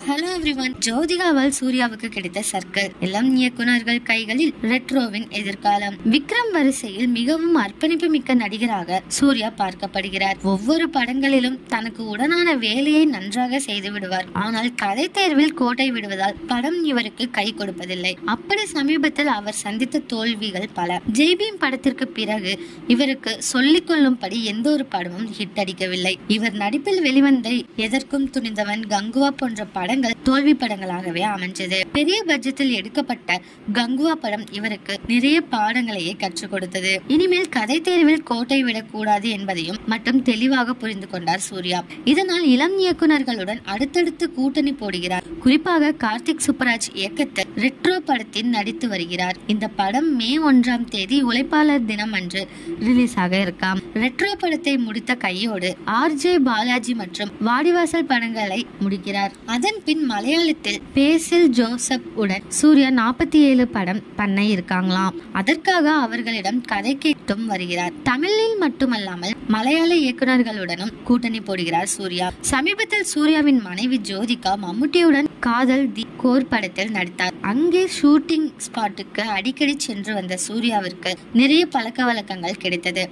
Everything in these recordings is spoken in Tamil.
Hello everyone. ஜோதிகாவால் சூர்யாவுக்கு கிடைத்த சர்க்கிள். இளம் இயக்குனர்கள் கைகளில் ரெட்ரோவின் எதிர்காலம். விக்ரம் வரிசையில் மிகவும் அர்ப்பணிப்பு மிக்க நடிகராக சூர்யா பார்க்கப்படுகிறார். ஒவ்வொரு படங்களிலும் தனக்கு உடனான வேலையை நன்றாக செய்து விடுவார். ஆனால் கதை தேர்வில் கோட்டை விடுவதால் படம் இவருக்கு கை கொடுப்பதில்லை. அப்படி சமீபத்தில் அவர் சந்தித்த தோல்விகள் பல. ஜெய்பீம் படத்திற்கு பிறகு இவருக்கு சொல்லிக் கொள்ளும்படி எந்த ஒரு படமும் ஹிட் அடிக்கவில்லை. இவர் நடிப்பில் வெளிவந்த எதற்கும் துணிந்தவன், கங்குவா போன்ற படங்கள் தோல்வி படங்களாகவே அமைஞ்சது. பெரிய பட்ஜெட்டில் எடுக்கப்பட்ட கங்குவா படம் இவருக்கு நிறைய பாடங்களையே கற்றுக் கொடுத்தது. இனிமேல் கதை தேர்வில் கோட்டை விடக்கூடாது என்பதையும் மட்டும் தெளிவாக புரிந்து கொண்டார் சூர்யா. இதனால் இளம் இயக்குனர்களுடன் அடுத்தடுத்து கூட்டணி போடுகிறார். குறிப்பாக கார்த்திக் சுப்பராஜ் இயக்கத்தில் ரெட்ரோ படத்தில் நடித்து வருகிறார். இந்த படம் மே 1 உழைப்பாளர் தினம் அன்று ரிலீஸ் ஆக இருக்காம். ரெட்ரோ படத்தை முடித்த கையோடு RJ பாலாஜி மற்றும் வாடிவாசல் படங்களை முடிக்கிறார். அதன் பின் மலையாளத்தில் பேசில் ஜோசப் உடன் சூர்யா 47 படம் பண்ண இருக்காங்களாம். அதற்காக அவர்களிடம் கதை கேட்டும் வருகிறார். தமிழில் மட்டுமல்லாமல் மலையாள இயக்குனர்களுடனும் கூட்டணி போடுகிறார் சூர்யா. சமீபத்தில் சூர்யாவின் மனைவி ஜோதிகா மம்முட்டியுடன் காதல் தி கோர் படத்தில் நடித்தார். அங்கே ஷூட்டிங் ஸ்பாட்டுக்கு அடிக்கடி சென்று வந்த சூர்யாவிற்கு நிறைய பழக்க வழக்கங்கள் கிடைத்தது.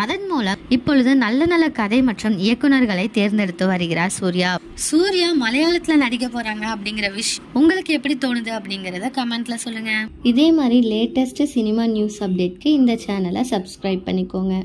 அதன் மூலம் இப்பொழுது நல்ல நல்ல கதை மற்றும் இயக்குனர்களை தேர்ந்தெடுத்து வருகிறார் சூர்யா. சூர்யா மலையாளத்துல நடிக்க போறாங்க அப்படிங்கிற விஷயம் உங்களுக்கு எப்படி தோணுது அப்படிங்கறத கமெண்ட்ல சொல்லுங்க. இதே மாதிரி லேட்டஸ்ட் சினிமா நியூஸ் அப்டேட்க்கு இந்த சேனலை சப்ஸ்கிரைப் பண்ணிக்கோங்க.